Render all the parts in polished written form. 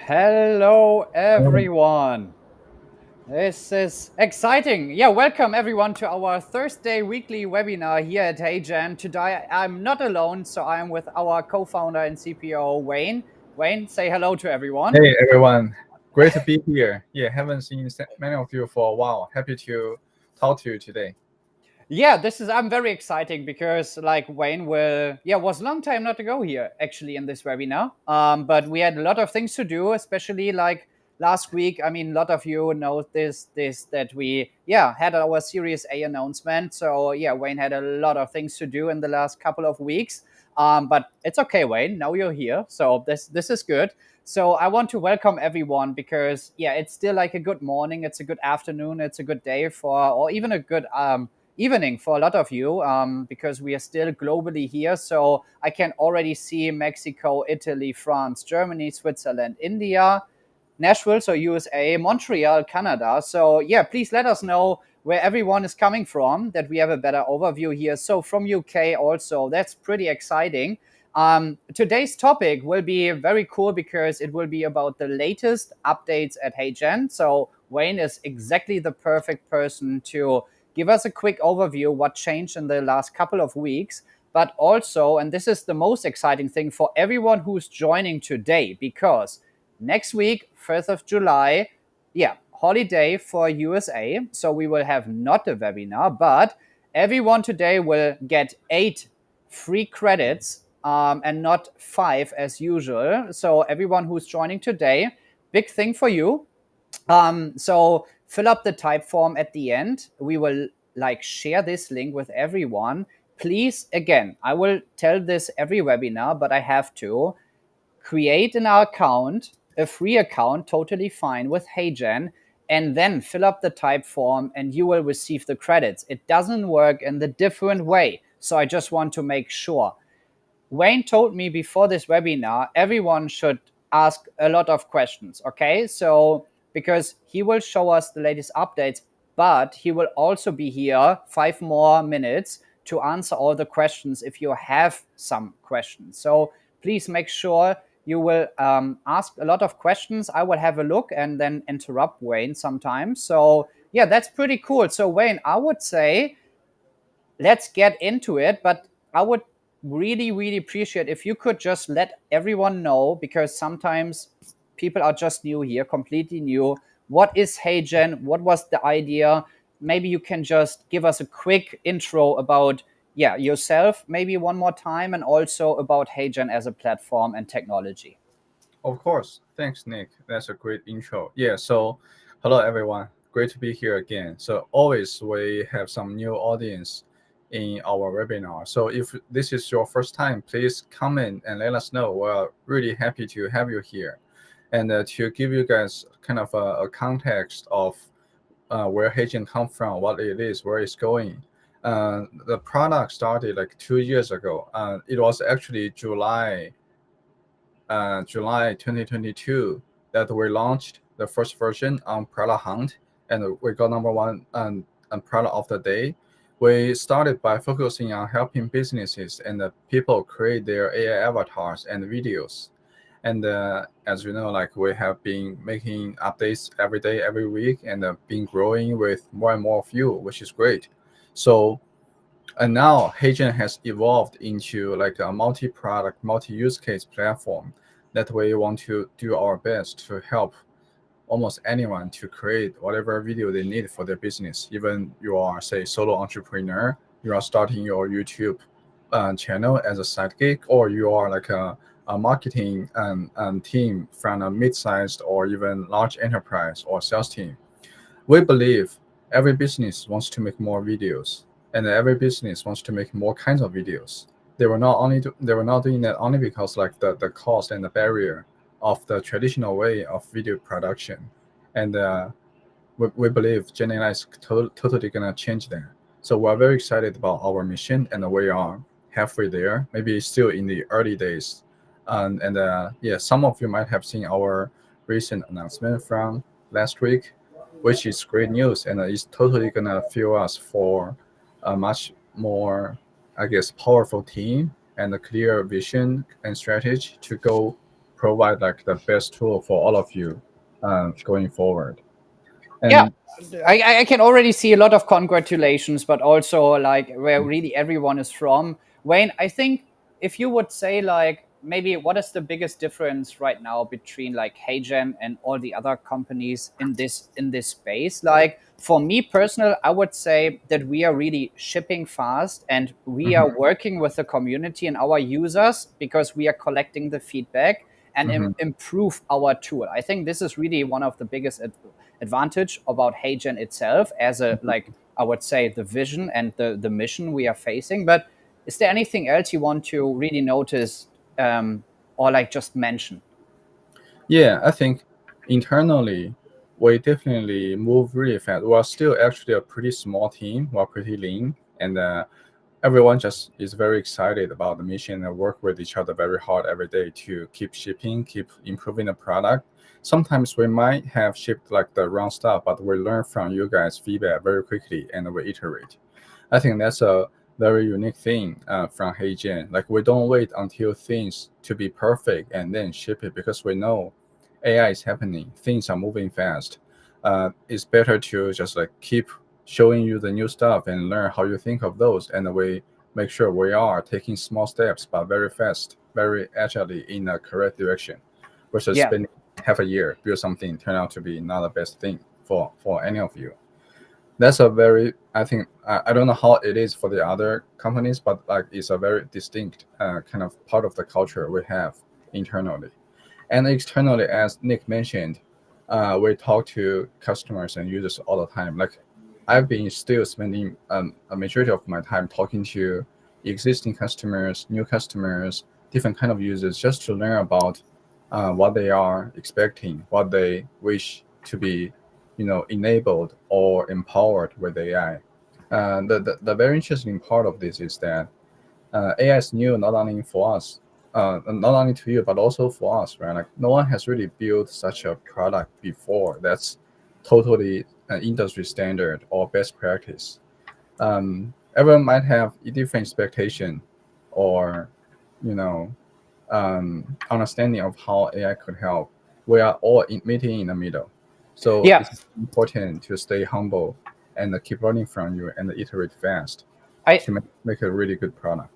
Hello, everyone. This is exciting. Yeah, welcome everyone to our Thursday weekly webinar here at HeyGen. Today I'm not alone, so I'm with our co-founder and CPO, Wayne. Wayne, say hello to everyone. Hey everyone, great to be here. Yeah, haven't seen many of you for a while. Happy to talk to you today. Yeah, I'm very exciting because like Wayne was a long time not to go here actually in this webinar. But we had a lot of things to do, especially like last week. I mean, a lot of you know this that we had our Series A announcement. So yeah, Wayne had a lot of things to do in the last couple of weeks. But it's okay, Wayne. Now you're here, so this is good. So I want to welcome everyone because it's still like a good morning, it's a good afternoon, it's a good day or even a good evening for a lot of you because we are still globally here. So I can already see Mexico, Italy, France, Germany, Switzerland, India, Nashville, so USA, Montreal, Canada. So please let us know where everyone is coming from, that we have a better overview here. So from UK also, that's pretty exciting. Today's topic will be very cool because it will be about the latest updates at HeyGen. So Wayne is exactly the perfect person to give us a quick overview what changed in the last couple of weeks, but also, and this is the most exciting thing for everyone who's joining today, because next week, 1st of July, holiday for USA. So we will have not a webinar, but everyone today will get 8 free credits and not 5 as usual. So everyone who's joining today, big thing for you. So fill up the type form at the end. We will like share this link with everyone. Please, again, I will tell this every webinar, but I have to create an account, a free account, totally fine with HeyGen, and then fill up the type form and you will receive the credits. It doesn't work in the different way. So I just want to make sure. Wayne told me before this webinar, everyone should ask a lot of questions. Okay. So, because he will show us the latest updates, but he will also be here 5 more minutes to answer all the questions if you have some questions. So, please make sure you will ask a lot of questions. I will have a look and then interrupt Wayne sometimes. So, that's pretty cool. So, Wayne, I would say let's get into it. But I would really, really appreciate if you could just let everyone know, because sometimes people are just new here, completely new. What is HeyGen? What was the idea? Maybe you can just give us a quick intro about yourself, maybe one more time, and also about HeyGen as a platform and technology. Of course, thanks Nick. That's a great intro. Yeah, so hello everyone. Great to be here again. So always we have some new audience in our webinar. So if this is your first time, please comment and let us know. We're really happy to have you here. And to give you guys kind of a context of where HeyGen come from, what it is, where it's going. The product started like 2 years ago. It was actually July 2022 that we launched the first version on Product Hunt, and we got number one and product of the day. We started by focusing on helping businesses and the people create their AI avatars and videos. And as you know, like we have been making updates every day, every week, and been growing with more and more of you, which is great. So and now HeyGen has evolved into like a multi-product, multi-use case platform that we want to do our best to help almost anyone to create whatever video they need for their business. Even you are, say, solo entrepreneur, you are starting your YouTube channel as a side gig, or you are like a marketing team from a mid-sized or even large enterprise or sales team. We believe every business wants to make more videos, and every business wants to make more kinds of videos. They were not doing that only because like the cost and the barrier of the traditional way of video production, and we believe Gen AI is totally gonna change that. So we're very excited about our mission, and we are halfway there. Maybe still in the early days, yeah, some of you might have seen our recent announcement from last week, which is great news, and it's totally gonna fuel us for a much more, I guess, powerful team and a clear vision and strategy to go provide like the best tool for all of you going forward. Yeah, And I can already see a lot of congratulations, but also like where really everyone is from. Wayne, I think if you would say like maybe what is the biggest difference right now between like HeyGen and all the other companies in this space? Like for me personal, I would say that we are really shipping fast and we mhm, are working with the community and our users because we are collecting the feedback and mhm. improve our tool. I think this is really one of the biggest advantage about HeyGen itself as a like I would say the vision and the mission we are facing. But is there anything else you want to really notice or like just mention? Yeah, I think internally we definitely move really fast. We're still actually a pretty small team. We're pretty lean, and everyone just is very excited about the mission and work with each other very hard every day to keep shipping, keep improving the product. Sometimes we might have shipped like the wrong stuff, but we learn from you guys' feedback very quickly and we iterate. I think that's a very unique thing from HeyGen. Like we don't wait until things to be perfect and then ship it because we know AI is happening. Things are moving fast. It's better to just like keep showing you the new stuff and learn how you think of those, and we make sure we are taking small steps but very fast, very agilely in the correct direction, versus Yeah. spending half a year build something turn out to be not the best thing for any of you. That's a very I think I don't know how it is for the other companies, but like it's a very distinct kind of part of the culture we have internally and externally. As Nick mentioned, we talk to customers and users all the time. Like I've been still spending a majority of my time talking to existing customers, new customers, different kind of users, just to learn about what they are expecting, what they wish to be, enabled or empowered with AI. The very interesting part of this is that AI is new not only for us, not only to you, but also for us, right? Like no one has really built such a product before that's totally an industry standard or best practice. Everyone might have a different expectation or, you know, understanding of how AI could help. We are all meeting in the middle. So Yeah. it's important to stay humble and keep learning from you and iterate fast I to make a really good product.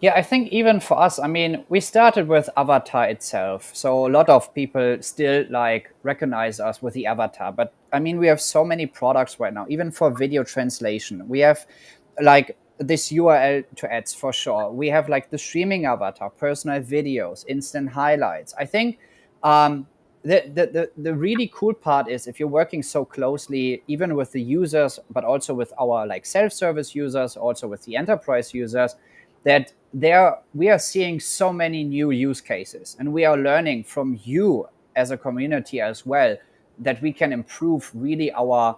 Yeah, I think even for us, I mean, we started with Avatar itself. So a lot of people still like recognize us with the Avatar. But I mean, we have so many products right now, even for video translation. We have like this URL to ads for sure. We have like the streaming avatar, personal videos, instant highlights. I think um, the really cool part is if you're working so closely, even with the users, but also with our like self-service users, also with the enterprise users, that there we are seeing so many new use cases and we are learning from you as a community as well that we can improve really our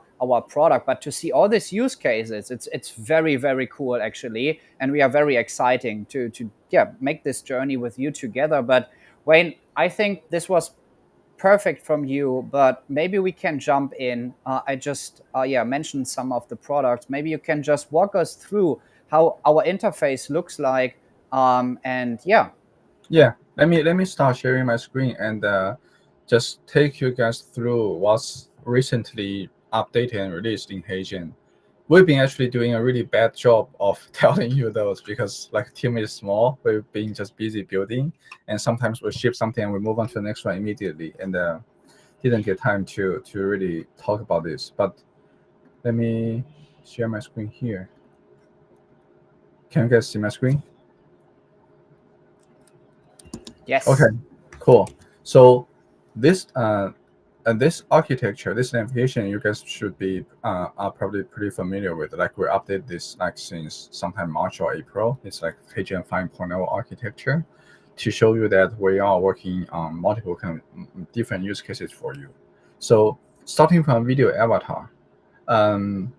product. But to see all these use cases, it's very very cool actually, and we are very exciting to yeah make this journey with you together. But Wayne, I think this was perfect from you, but maybe we can jump in. I just yeah mentioned some of the products. Maybe you can just walk us through how our interface looks like. And yeah, Yeah, let me start sharing my screen and just take you guys through what's recently updated and released in HeyGen. We've been actually doing a really bad job of telling you those because like team is small. We've been just busy building, and sometimes we ship something and we move on to the next one immediately, and didn't get time to really talk about this. But let me share my screen here. Can you guys see my screen? Okay, yes, cool. So this this architecture, this navigation, you guys should be are probably pretty familiar with. Like we updated this like since sometime March or April. It's like HeyGen 5.0 architecture to show you that we are working on multiple kind of different use cases for you. So starting from video avatar, um,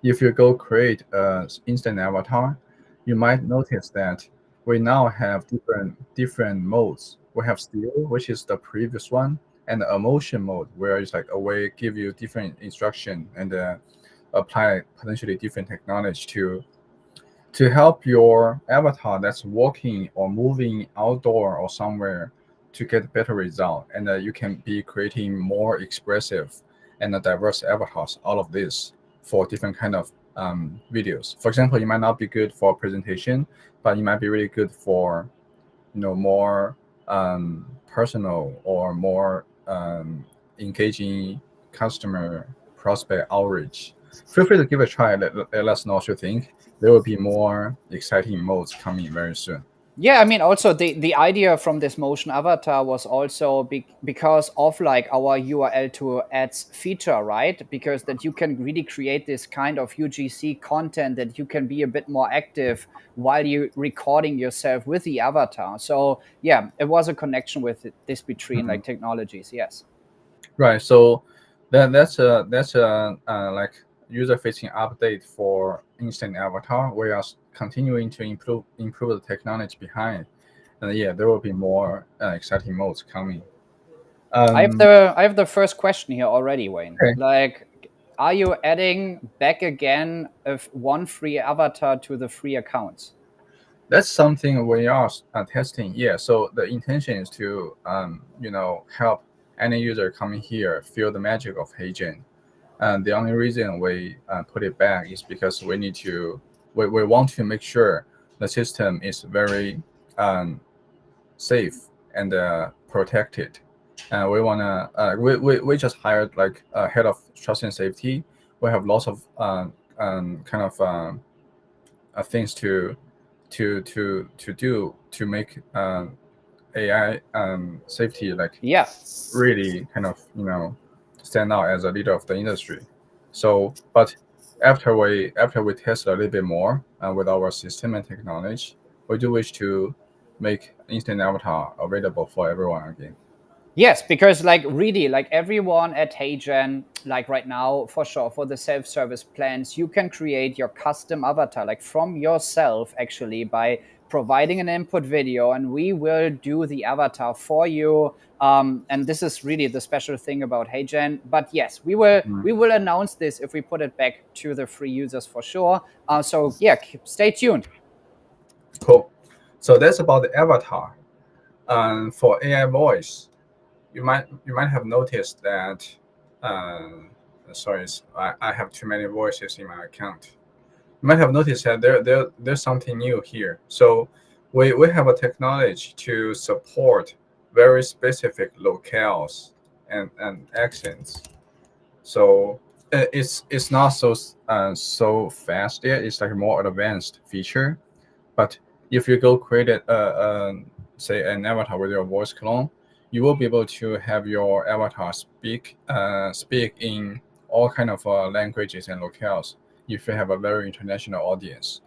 if you go create a instant avatar, you might notice that we now have different modes. We have still, which is the previous one, and the emotion mode, where it's like a way give you different instruction and apply potentially different technology to help your avatar that's walking or moving outdoor or somewhere to get better result, and you can be creating more expressive and diverse avatars. All of this for different kind of videos. For example, you might not be good for presentation, but you might be really good for more personal or more engaging customer prospect outreach. Feel free to give it a try. Let us know what you think. There will be more exciting modes coming very soon. Yeah, I mean, also the idea from this motion avatar was also because of like our URL to ads feature, right? Because that you can really create this kind of UGC content that you can be a bit more active while you recording yourself with the avatar. So yeah, it was a connection with this between Mhm. like technologies. Yes. Right. So that's a like user-facing update for Instant Avatar. We are continuing to improve the technology behind, and yeah, there will be more exciting modes coming. Um, I have the first question here already, Wayne. okay, Like, are you adding back again of one free avatar to the free accounts? that's something we are testing. Yeah. So the intention is to help any user coming here feel the magic of HeyGen. And the only reason we put it back is because we want to make sure the system is very um, safe and protected. And we wanna we just hired like a head of trust and safety. We have lots of kind of things to do to make AI safety like Yeah. really kind of stand out as a leader of the industry. So, but after we test a little bit more with our system and technology, we do wish to make instant avatar available for everyone again. Yes, because like really, like everyone at HeyGen, like right now, for sure, for the self-service plans, you can create your custom avatar, like from yourself, actually, by providing an input video, and we will do the avatar for you. And this is really the special thing about HeyGen. But yes, we will announce this if we put it back to the free users for sure. So yeah, stay tuned. Cool. So that's about the avatar. And for AI voice, you might have noticed that. Uh, sorry, I have too many voices in my account. You might have noticed that there's something new here. So we have a technology to support very specific locales and accents. So it's not so fast yet. It's like a more advanced feature. But if you go create say an avatar with your voice clone, you will be able to have your avatar speak in all kind of languages and locales. If you have a very international audience,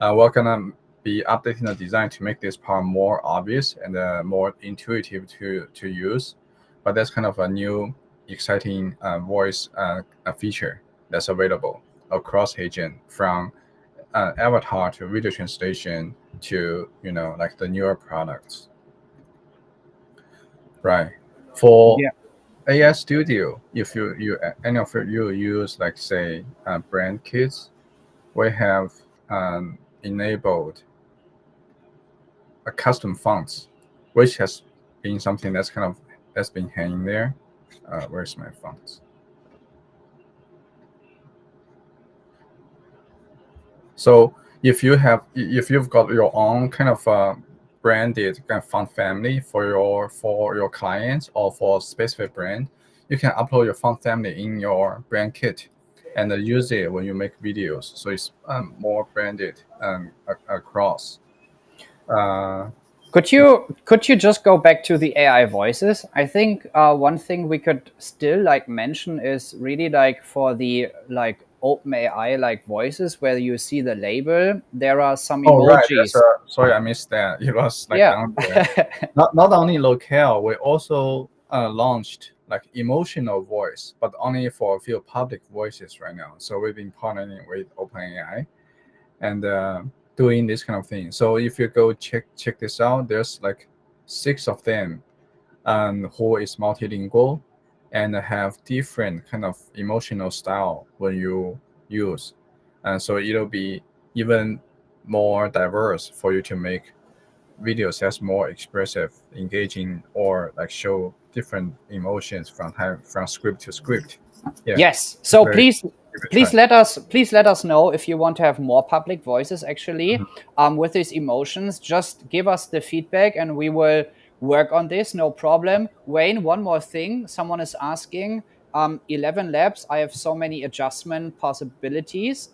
we're gonna be updating the design to make this part more obvious and more intuitive to use. But that's kind of a new exciting voice feature that's available across HeyGen from avatar to video translation to like the newer products, right? For Yeah. AI Studio, if any of you use like say brand kits, we have enabled a custom fonts, which has been something that's been hanging there. Where's my fonts? So if you've got your own kind of branded kind of font family for your clients or for a specific brand, you can upload your font family in your brand kit and use it when you make videos. So it's more branded across. Uh, Could you just go back to the AI voices? I think one thing we could still like mention is really like for the like open AI like voices where you see the label, there are some oh right, that's emojis. sorry I missed that. It was like Yeah. down there. Not only locale, we also launched like emotional voice, but only for a few public voices right now. So we've been partnering with OpenAI and doing this kind of thing. So if you go check this out, there's like 6 of them who is multilingual and have different kind of emotional style when you use, and so it'll be even more diverse for you to make videos that's more expressive, engaging, or like show different emotions from script to script. Yeah. Yes. So Very please, give it a try. please let us know if you want to have more public voices. Actually, Mhm. with these emotions, just give us the feedback, and we will work on this. No problem. Wayne, one more thing. Someone is asking. 11 labs. I have so many adjustment possibilities.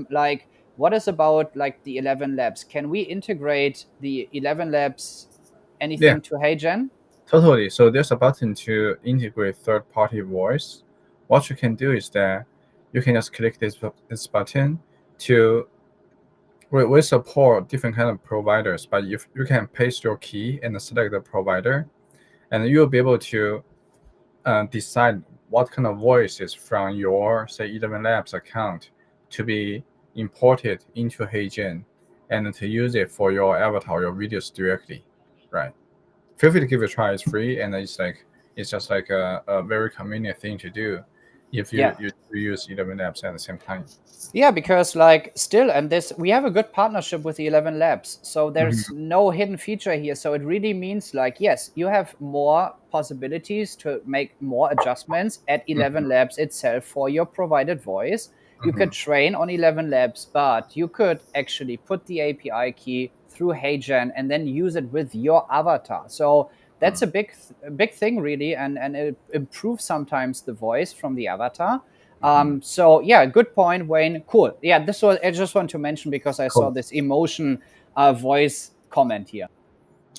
Like, what is about like the 11 labs? Can we integrate the 11 labs? Yeah, Anything to HeyGen? totally. So there's a button to integrate third-party voice. What you can do is that you can just click this button to we support different kind of providers, but if you can paste your key and select the provider, and you'll be able to decide what kind of voices from your say 11 Labs account to be imported into HeyGen and to use it for your avatar, your videos directly, right? Feel free to give it a try. It's free, and it's just like a very convenient thing to do if Yeah. you use 11 Labs at the same time. Yeah, because like still, and this we have a good partnership with the 11 Labs, so there's Mhm, no hidden feature here. So it really means like yes, you have more possibilities to make more adjustments at 11 mhm, Labs itself for your provided voice. You could mhm, train on 11 Labs, but you could actually put the API key through HeyGen and then use it with your avatar. So that's mhm, a big thing really, and it improves sometimes the voice from the avatar. mhm. So yeah, good point, Wayne. Cool. Yeah, this was I just want to mention because I saw Cool. this emotion voice comment here.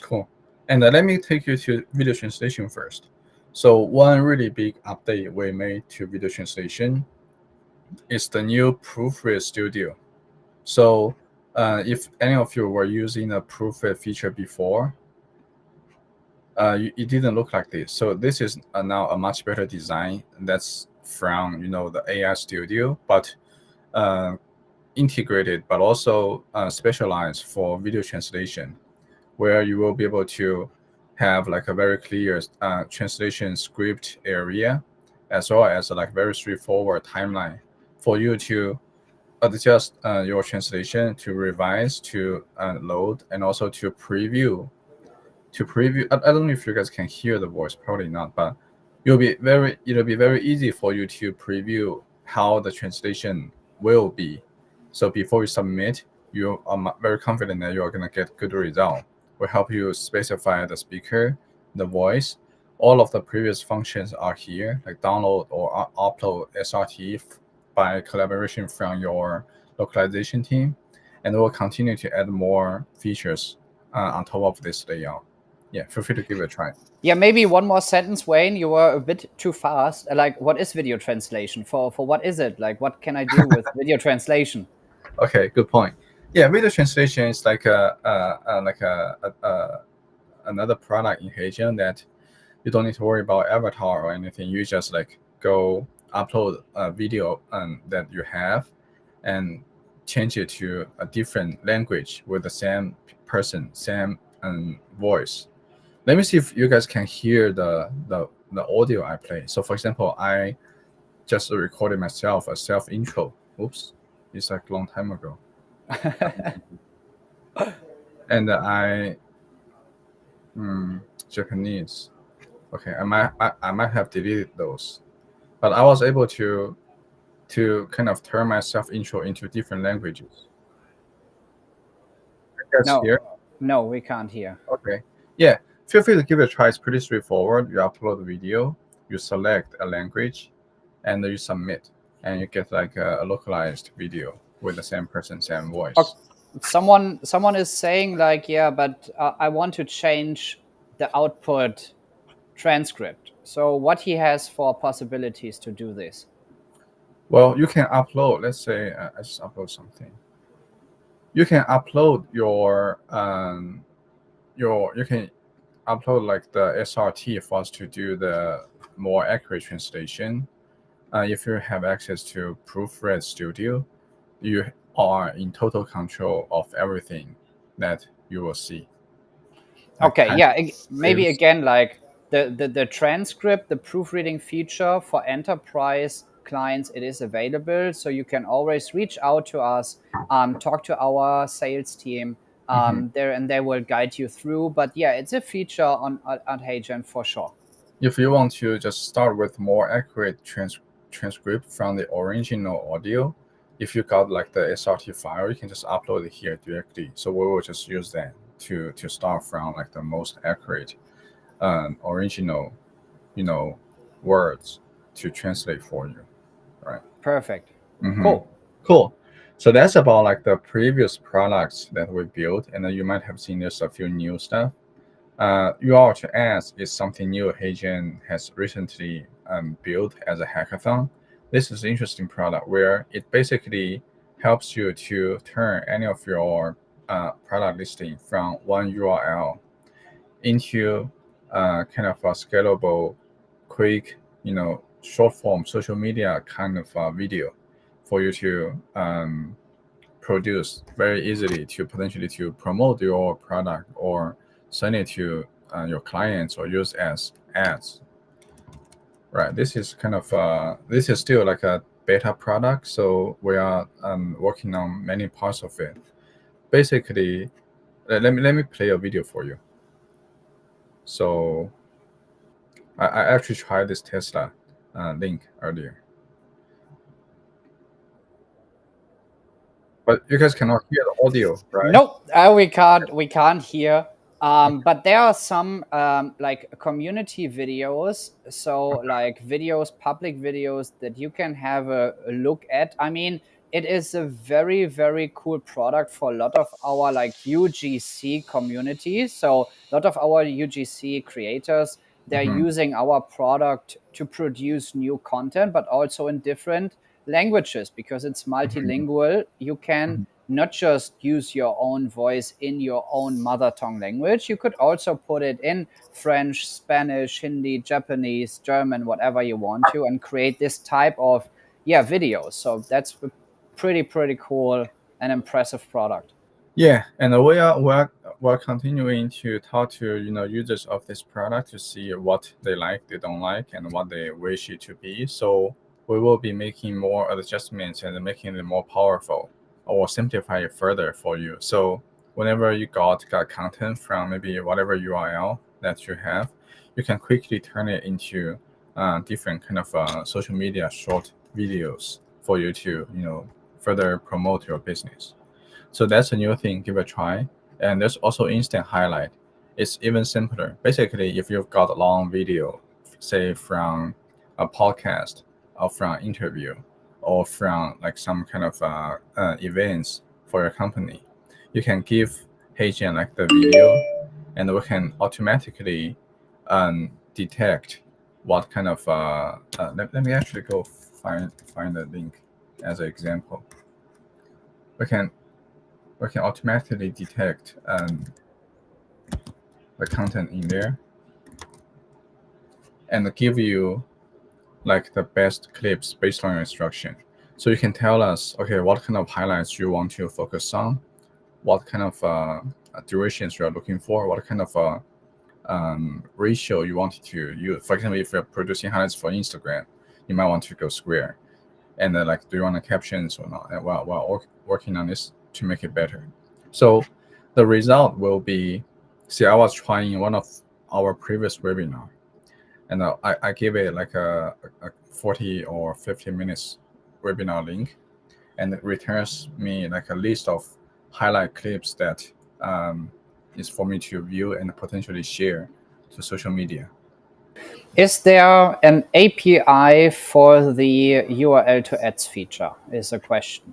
Cool. And let me take you to video translation first. So one really big update we made to video translation is the new Proofread Studio. So if any of you were using the Proofread feature before, it didn't look like this. So this is now a much better design. That's from the AI Studio, but uh, integrated, but also specialized for video translation, where you will be able to have like a very clear translation script area, as well as like very straightforward timeline for you to adjust your translation, to revise, to load, and also to preview. I don't know if you guys can hear the voice, probably not, but it'll be very easy for you to preview how the translation will be. So before you submit, you are very confident that you're gonna get good result. Will help you specify the speaker, the voice. All of the previous functions are here, like download or upload SRT by collaboration from your localization team, and we'll continue to add more features on top of this layout. Yeah, feel free to give it a try. Yeah, maybe one more sentence, Wayne. You were a bit too fast. Like, what is video translation? For what is it? Like, what can I do with video translation? Okay, good point. Yeah, video translation is like another product in HeyGen that you don't need to worry about avatar or anything. You just like go upload a video that you have and change it to a different language with the same person, same voice. Let me see if you guys can hear the audio I play. So for example, I just recorded myself a self intro. Oops, it's like a long time ago. And Japanese. Okay, I might have deleted those, but I was able to kind of turn my self intro into different languages. You guys No, here? no, we can't hear. Okay. Yeah, feel free to give it a try. It's pretty straightforward. You upload the video, you select a language, and then you submit, and you get like a localized video with the same person, same Okay. voice. Someone is saying like, yeah, but I want to change the output transcript. So what he has for possibilities to do this? Well, you can upload. Let's say I just upload something. You can upload you can upload like the SRT for us to do the more accurate translation. If you have access to Proofread Studio, you are in total control of everything that you will see. Like Okay, time yeah, maybe saves. again like the transcript, the proofreading feature for enterprise clients, it is available, so you can always reach out to us, talk to our sales team, there, and they will guide you through. But yeah, it's a feature on HeyGen for sure. If you want to just start with more accurate transcript from the original audio, if you got like the SRT file, you can just upload it here directly. So we will just use that to start from like the most accurate original, words to translate for you, right? Perfect. Mm-hmm. Cool. Cool. So that's about like the previous products that we built, and then you might have seen there's a few new stuff. You are to ask is something new HeyGen has recently built as a hackathon. This is an interesting product where it basically helps you to turn any of your product listing from one URL into kind of a scalable, quick, short form social media kind of video for you to produce very easily to potentially to promote your product or send it to your clients or use as ads. Right. This is kind of this is still like a beta product, so we are working on many parts of it. Basically, let me play a video for you. So I actually tried this Tesla link earlier, but you guys cannot hear the audio, right? Nope, we can't hear. But there are some like community videos, so like videos, public videos that you can have a look at. I mean, it is a very, very cool product for a lot of our like UGC community. So a lot of our UGC creators, they're Mm-hmm. using our product to produce new content, but also in different languages because it's Mm-hmm. multilingual. You can not just use your own voice in your own mother tongue language. You could also put it in French, Spanish, Hindi, Japanese, German, whatever you want to, and create this type of videos. So that's a pretty cool and impressive product. Yeah, and we're continuing to talk to users of this product to see what they like, they don't like, and what they wish it to be. So we will be making more adjustments and making it more powerful or simplify it further for you. So whenever you got content from maybe whatever URL that you have, you can quickly turn it into different kind of social media short videos for you to further promote your business. So that's a new thing, give it a try. And there's also instant highlight. It's even simpler. Basically, if you've got a long video, say from a podcast or from interview or from like some kind of events for your company, you can give HeyGen like the video, and we can automatically detect what kind of let me actually go find the link as an example. We can automatically detect the content in there and give you like the best clips based on your instruction. So you can tell us, okay, what kind of highlights you want to focus on, what kind of durations you are looking for, what kind of ratio you want to use. For example, if you're producing highlights for Instagram, you might want to go square. And like, do you want the captions or not? And while working on this to make it better. So the result will be, see, I was trying one of our previous webinar, and I gave it like a 40 or 50 minutes webinar link, and it returns me like a list of highlight clips that is for me to view and potentially share to social media. Is there an API for the URL to ads feature? Is a question.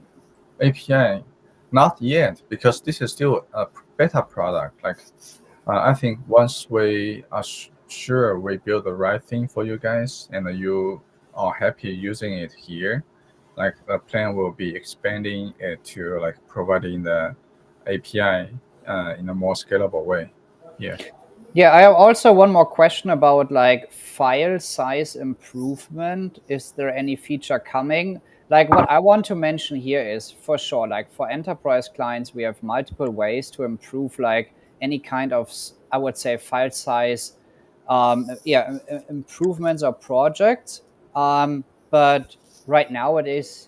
API, not yet, because this is still a beta product. Like, I think once we are sure we build the right thing for you guys and you are happy using it here, like the plan will be expanding it to like providing the API in a more scalable way. Yeah. Yeah, I have also one more question about like file size improvement. Is there any feature coming? Like what I want to mention here is for sure, like for enterprise clients, we have multiple ways to improve like any kind of, I would say, file size, improvements or projects. But right now it is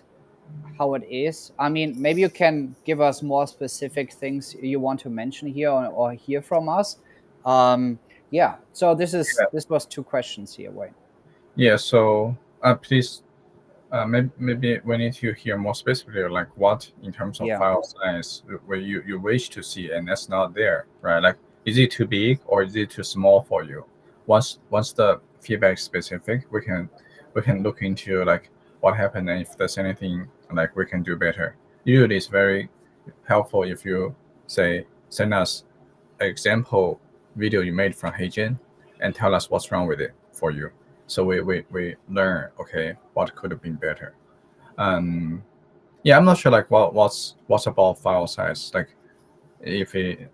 how it is. I mean, maybe you can give us more specific things you want to mention here or hear from us. Yeah. So Yeah. this was two questions here, Wayne. Yeah. So please, maybe we need to hear more specifically, like what in terms of Yeah. file size where you wish to see, and that's not there, right? Like, is it too big or is it too small for you? Once the feedback is specific, we can look into like what happened and if there's anything like we can do better. Usually, it's very helpful if you say send us an example video you made from HeyGen and tell us what's wrong with it for you. So we learn, okay, what could have been better. Um, yeah, I'm not sure like what's about file size, like if it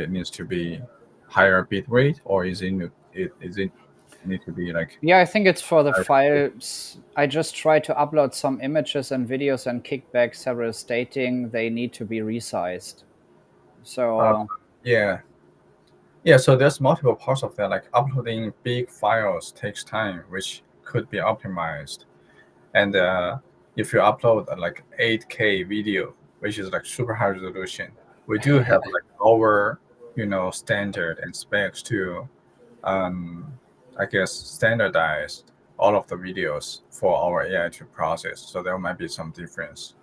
needs to be higher bit rate or is it need to be like Yeah, I think it's for the higher. files. I just tried to upload some images and videos and kick back several stating they need to be resized. Uh, So yeah, yeah. So there's multiple parts of that. Like uploading big files takes time, which could be optimized. And if you upload like 8K video, which is like super high resolution, we do have like our standard and specs to I guess standardize all of the videos for our AI to process. So there might be some difference.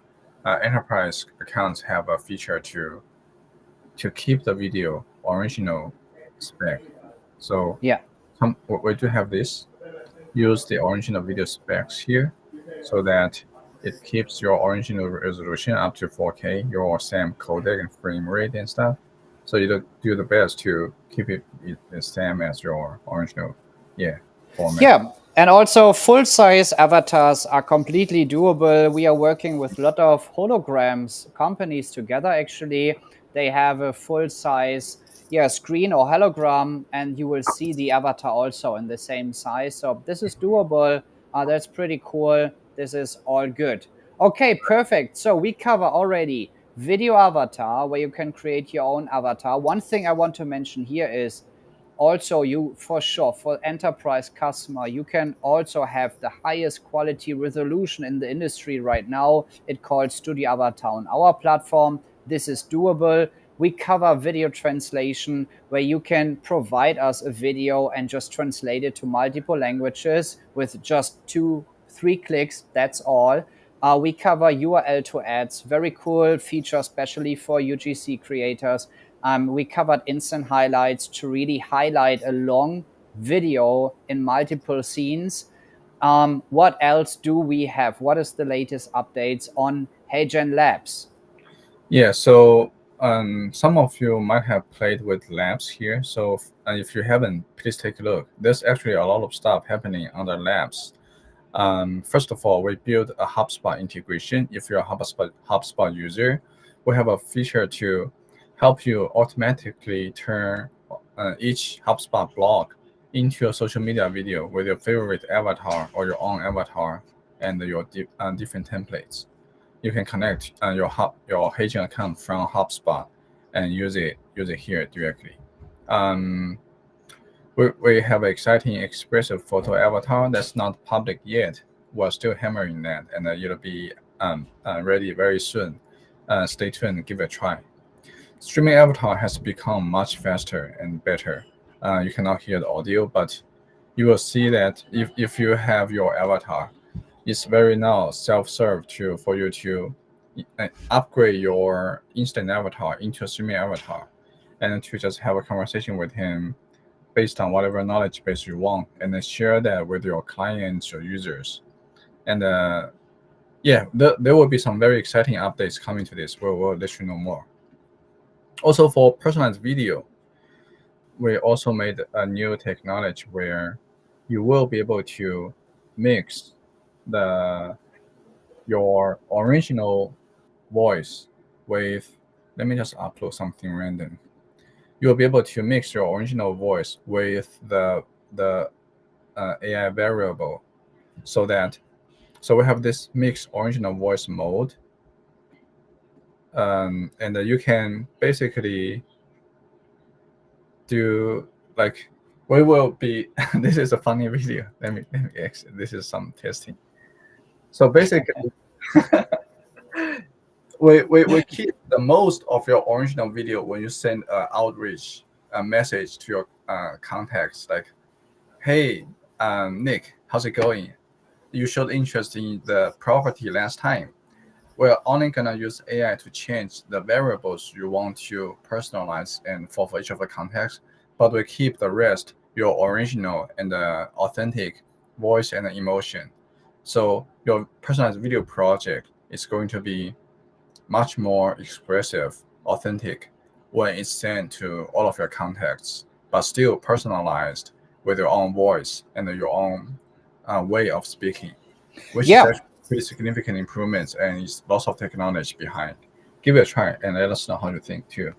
Enterprise accounts have a feature to keep the video original spec. So yeah. we do have this. Use the original video specs here so that it keeps your original resolution up to 4K, your same codec and frame rate and stuff. So you do the best to keep it the same as your original, yeah, format. Yeah, and also full size avatars are completely doable. We are working with a lot of holograms companies together. Actually, they have a full size screen or hologram, and you will see the avatar also in the same size. So this is doable. That's pretty cool. This is all good. Okay, perfect. So we cover already video avatar, where you can create your own avatar. One thing I want to mention here is also you for sure for enterprise customer you can also have the highest quality resolution in the industry right now. It called Studio Avatar on our platform. This is doable. We cover video translation where you can provide us a video and just translate it to multiple languages with just 2 3 clicks. That's all. We cover URL to ads, very cool feature, especially for UGC creators. We covered instant highlights to really highlight a long video in multiple scenes. What else do we have? What is the latest updates on HeyGen Labs? Yeah, so some of you might have played with labs here. So if you haven't, please take a look. There's actually a lot of stuff happening under labs. First of all, we built a HubSpot integration. If you're a HubSpot user, we have a feature to help you automatically turn each HubSpot blog into a social media video with your favorite avatar or your own avatar and your different templates. You can connect your HeyGen account from HubSpot and use it here directly. Um, we have an exciting expressive photo avatar that's not public yet. We're still hammering that, and it'll be ready very soon. Stay tuned and give it a try. Streaming avatar has become much faster and better. You cannot hear the audio, but you will see that if you have your avatar, it's very now self-serve for you to upgrade your instant avatar into a streaming avatar and to just have a conversation with him based on whatever knowledge base you want, and then share that with your clients or users. And yeah, there will be some very exciting updates coming to this. We'll let you know more. Also, for personalized video, we also made a new technology where you will be able to mix the your original voice with, let me just upload something random. You'll be able to mix your original voice with the AI variable, so that so we have this mixed original voice mode, and you can basically do like we will be. This is a funny video. Let me exit. This is some testing. So basically, We keep the most of your original video when you send outreach a message to your contacts like, hey, Nick, how's it going? You showed interest in the property last time. We're only gonna use AI to change the variables you want to personalize and for each of the contacts, but we keep the rest your original and authentic voice and emotion. So your personalized video project is going to be much more expressive, authentic when it's sent to all of your contacts, but still personalized with your own voice and your own way of speaking, which is Yeah. actually pretty significant improvements and it's lots of technology behind. Give it a try and let us know how you think too.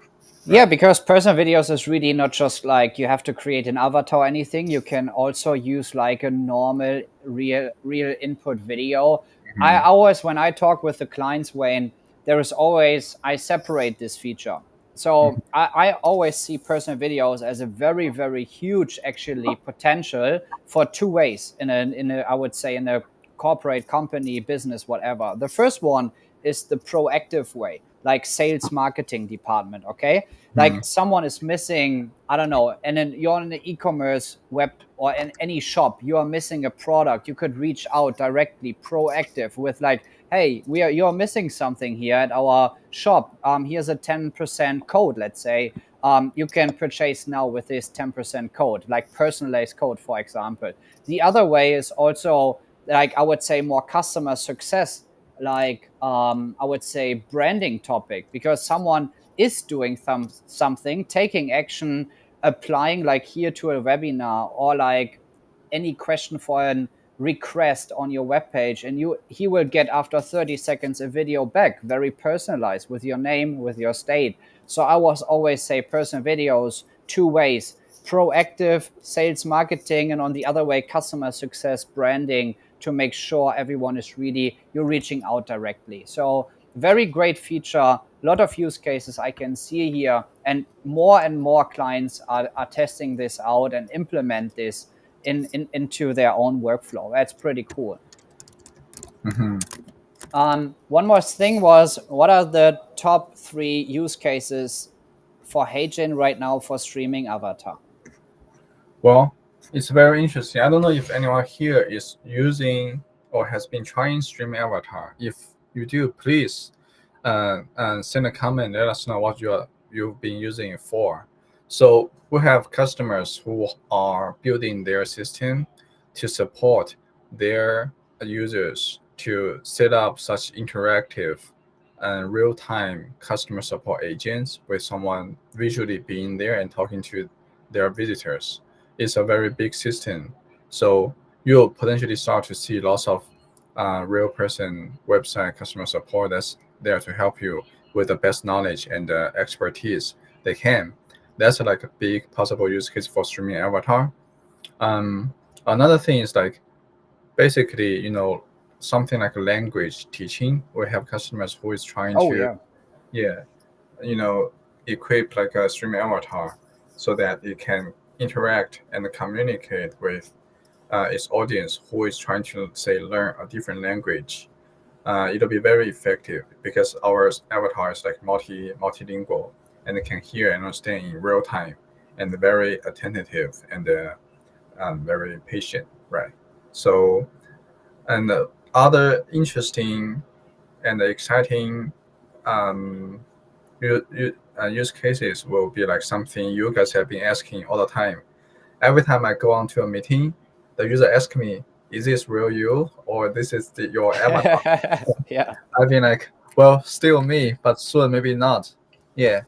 Yeah, Right. because personal videos is really not just like you have to create an avatar or anything. You can also use like a normal real input video. I Mhm. always when I talk with the clients, Wayne, there is always I separate this feature. Mhm. So I always see personal videos as a very huge actually potential for two ways in a I would say in a corporate company business whatever. The first one is the proactive way, like sales marketing department. Okay, like Mhm. someone is missing, I don't know, and then you're in the e-commerce web or in any shop, you are missing a product, you could reach out directly proactive with like, hey, you're missing something here at our shop, here's a 10% code, let's say, you can purchase now with this 10% code, like personalized code, for example. The other way is also like I would say more customer success, like I would say branding topic, because someone is doing something, taking action, applying like here to a webinar or like any question for an request on your webpage, and he will get after 30 seconds a video back, very personalized with your name, with your state. So I was always say personal videos two ways: proactive sales marketing, and on the other way customer success branding, to make sure everyone is really you're reaching out directly. So very great feature, a lot of use cases I can see here, and more clients are testing this out and implement this into their own workflow. That's pretty cool. Mhm. One more thing was, what are the top three use cases for HeyGen right now for streaming avatar? Well, it's very interesting. I don't know if anyone here is using or has been trying streaming avatar. If you do, please send a comment. Let us know what you've been using it for. So we have customers who are building their system to support their users to set up such interactive and real-time customer support agents with someone visually being there and talking to their visitors. It's a very big system. So you'll potentially start to see lots of real person website customer support that's there to help you with the best knowledge and expertise they can. That's like a big possible use case for streaming avatar. Um, Another thing is like basically, something like language teaching. We have customers who is trying Oh to, yeah. yeah, you know, equip like a streaming avatar so that it can interact and communicate with its audience who is trying to say learn a different language. It'll be very effective because our avatar is like multilingual and it can hear and understand in real time and very attentive and very patient, right? So, and other interesting and exciting um, use cases will be like something you guys have been asking all the time. Every time I go onto a meeting, the user asks me, "Is this real you or this is your avatar?" Yeah. I've been like, "Well, still me, but soon maybe not." Yeah,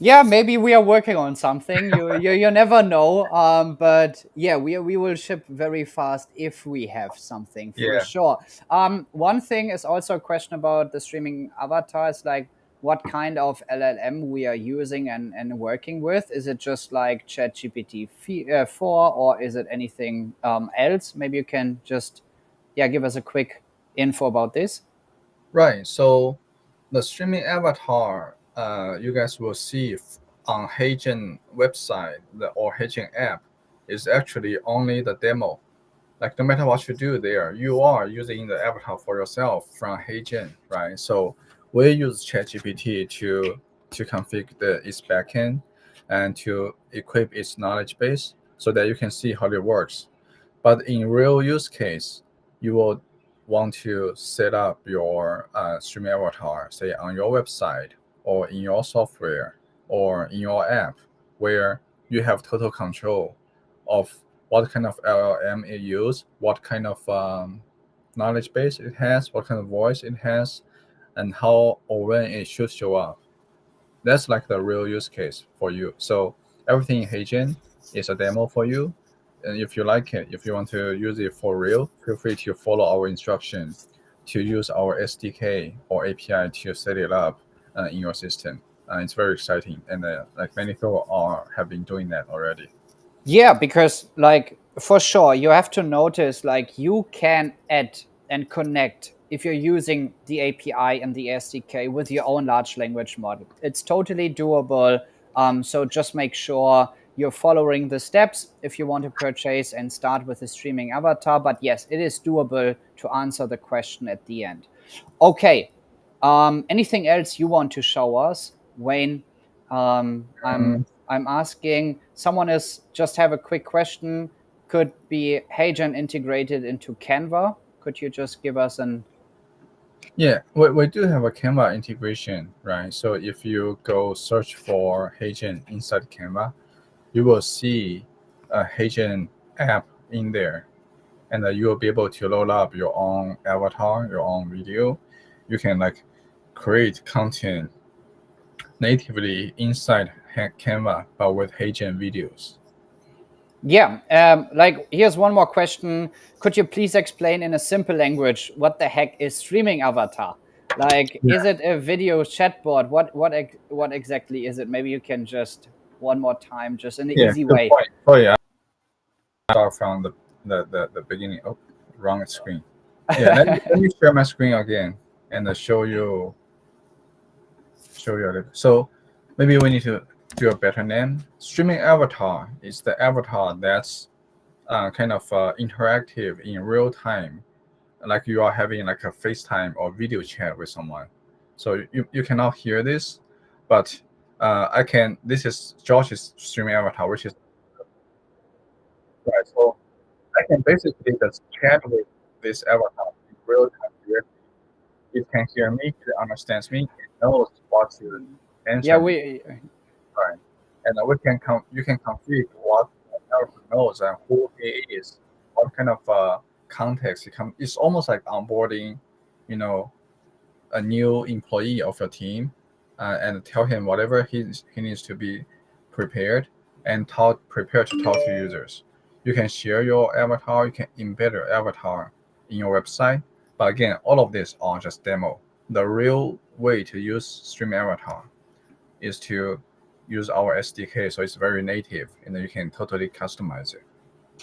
Yeah, maybe we are working on something. You never know. But yeah, we will ship very fast if we have something for yeah. sure. One thing is also a question about the streaming avatars, like what kind of LLM we are using and working with. Is it just like ChatGPT 4, or is it anything else? Maybe you can just give us a quick info about this. Right. So the streaming avatar, you guys will see on HeyGen website or HeyGen app is actually only the demo. like no matter what you do there, you are using the avatar for yourself from HeyGen, right? So we use ChatGPT to configure its backend and to equip its knowledge base so that you can see how it works. But in real use case, you will want to set up your streaming avatar, say on your website or in your software or in your app, where you have total control of what kind of LLM it uses, what kind of knowledge base it has, what kind of voice it has, and how or when it should show up. That's like the real use case for you. So everything in HeyGen is a demo for you. And if you like it, if you want to use it for real, feel free to follow our instruction to use our SDK or API to set it up in your system. It's very exciting, and like many people are have been doing that already. Yeah, because like for sure, you have to notice like you can add and connect if you're using the API and the SDK with your own large language model. It's totally doable. So just make sure you're following the steps if you want to purchase and start with a streaming avatar. But yes, it is doable to answer the question at the end. Okay. Anything else you want to show us, Wayne? Um, I'm asking. Someone is just have a quick question. Could be HeyGen integrated into Canva? Could you just give us an? yeah, we do have a Canva integration, right? So if you go search for HeyGen inside Canva, you will see a HeyGen app in there, and you will be able to load up your own avatar, your own video. You can like create content natively inside Canva, but with HeyGen videos. Yeah. Like here's one more question. Could you please explain in a simple language what the heck is streaming avatar? Like, Yeah, is it a video chatbot? What exactly is it? Maybe you can just one more time, just in the yeah, easy good way. point. Sorry, I start from the beginning. Oh, wrong screen. Yeah, let me share my screen again and show you a little. So maybe we need to do a better name. Streaming avatar is the avatar that's kind of interactive in real time, like you are having like a FaceTime or video chat with someone. So you cannot hear this, but I can. This is Josh's streaming avatar, which is right. So I can basically just chat with this avatar in real time. It can hear me, it understands me, it knows what to Yeah, answer me. we Right. And you can configure what the person knows and who he is, what kind of context he come. It's almost like onboarding, you know, a new employee of your team, and tell him whatever he needs to be prepared and prepared to talk to users. You can share your avatar, you can embed your avatar in your website. But again, all of this are just demo. The real way to use Stream Avatar is to use our SDK, so it's very native, and then you can totally customize it.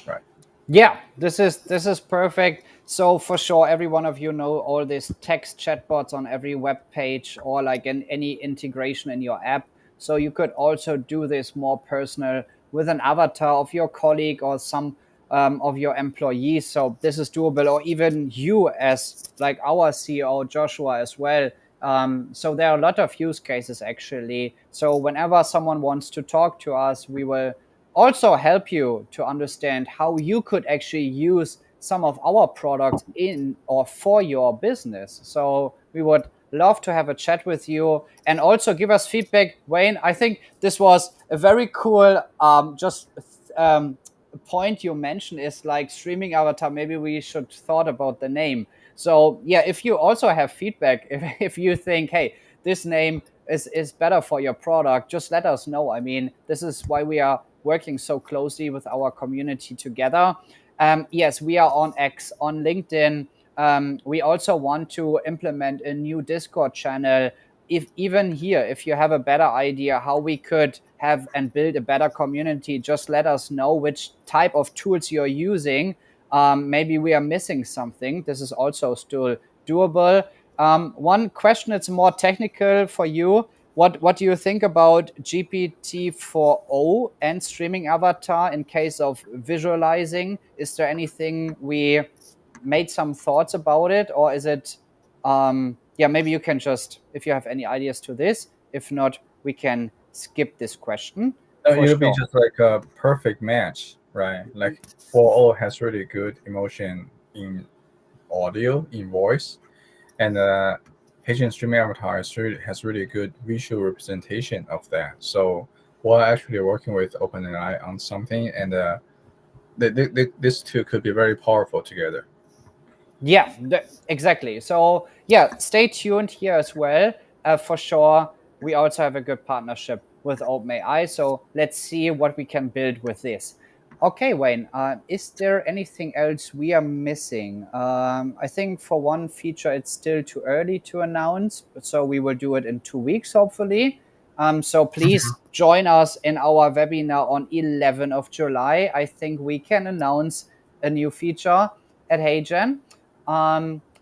Right. Yeah, this is perfect. So for sure, every one of you know all these text chatbots on every web page or like in any integration in your app. So you could also do this more personal with an avatar of your colleague or some of your employees. So this is doable, or even you as like our CEO Joshua as well. So there are a lot of use cases actually. So whenever someone wants to talk to us, we will also help you to understand how you could actually use some of our products in or for your business. So we would love to have a chat with you and also give us feedback. Wayne, I think this was a very cool just point you mentioned is like streaming avatar. Maybe we should thought about the name. So yeah, if you also have feedback, if you think, hey, this name is better for your product, just let us know. I mean, this is why we are working so closely with our community together. Yes, we are on X, on LinkedIn. We also want to implement a new Discord channel. If even here, if you have a better idea how we could have and build a better community, just let us know which type of tools you're using. Maybe we are missing something. This is also still doable. One question, it's more technical for you. what do you think about GPT-4o and streaming avatar in case of visualizing? Is there anything we made some thoughts about it, or is it yeah, maybe you can just, if you have any ideas to this. If not, we can skip this question for It'll be sure. just like a perfect match, right? Like 4O has really good emotion in audio, in voice, and HeyGen streaming avatar has really good visual representation of that. So we're actually working with OpenAI on something, and these two could be very powerful together. Yeah, exactly. So yeah, stay tuned here as well. For sure, we also have a good partnership with OpenAI. So let's see what we can build with this. Okay, Wayne, is there anything else we are missing? I think for one feature, it's still too early to announce. So we will do it in 2 weeks, hopefully. So please join us in our webinar on 11th of July. I think we can announce a new feature at HeyGen.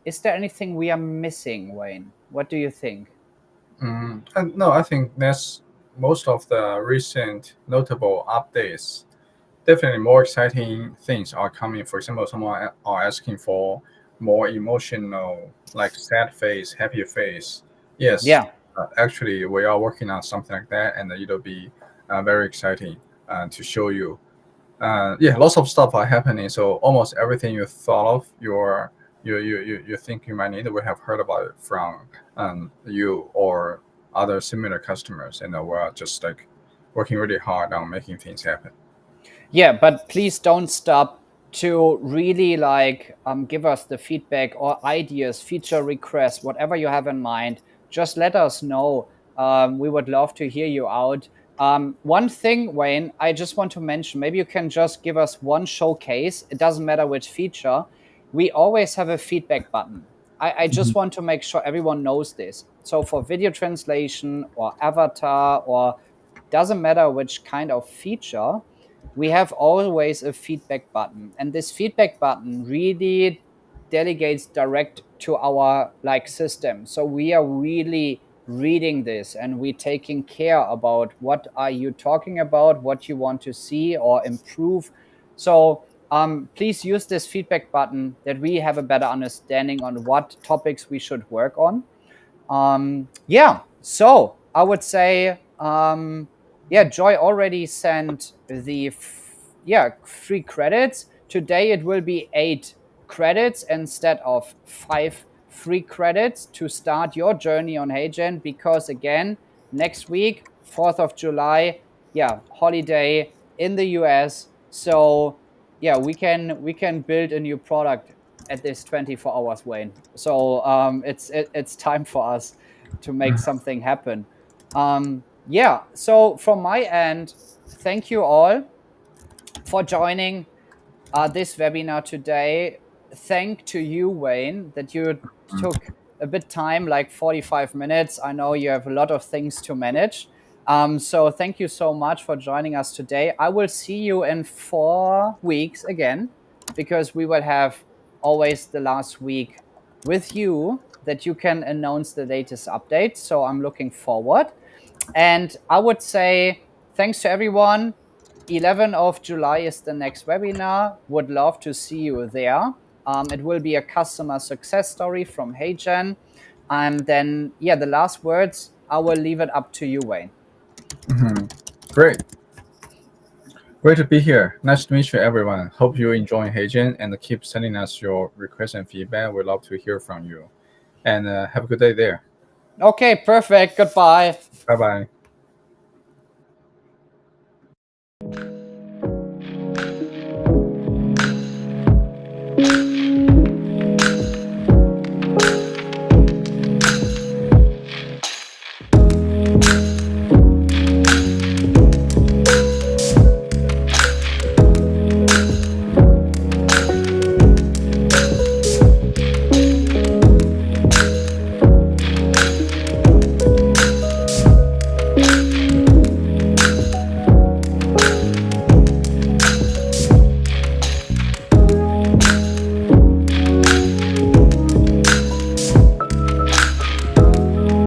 Is there anything we are missing, Wayne? What do you think? And no, I think that's most of the recent notable updates. Definitely more exciting things are coming. For example, someone are asking for more emotional, like sad face, happy face. Yes, Yeah. actually, we are working on something like that, and it'll be very exciting to show you. Yeah, lots of stuff are happening. So almost everything you thought of, you think you might need, we have heard about it from you or other similar customers, and we're just like working really hard on making things happen. Yeah, but please don't stop to really like give us the feedback or ideas, feature requests, whatever you have in mind. Just let us know. We would love to hear you out. One thing, Wayne, I just want to mention, maybe you can just give us one showcase. It doesn't matter which feature. We always have a feedback button. I just want to make sure everyone knows this. So for video translation or avatar, or doesn't matter which kind of feature, we have always a feedback button, and this feedback button really delegates direct to our like system. So we are really reading this, and we taking care about what are you talking about, what you want to see or improve. So please use this feedback button that we have a better understanding on what topics we should work on. Yeah, so I would say yeah, Joy already sent the yeah, free credits. Today it will be 8 credits instead of 5 free credits to start your journey on HeyGen, because again, next week, 4th of July, yeah, holiday in the US. So yeah, we can build a new product at this 24 hours, Wayne. So it's time for us to make something happen. Yeah, so from my end, thank you all for joining this webinar today. Thank to you, Wayne, that you took a bit time, like 45 minutes. I know you have a lot of things to manage. So thank you so much for joining us today. I will see you in 4 weeks again, because we will have always the last week with you that you can announce the latest updates. So I'm looking forward. And I would say thanks to everyone. 11th of July is the next webinar. Would love to see you there. It will be a customer success story from HeyGen. And then, yeah, the last words, I will leave it up to you, Wayne. Great. Great to be here. Nice to meet you, everyone. Hope you enjoy HeyGen and keep sending us your requests and feedback. We'd love to hear from you. And have a good day there. Okay, perfect. Goodbye. Bye bye.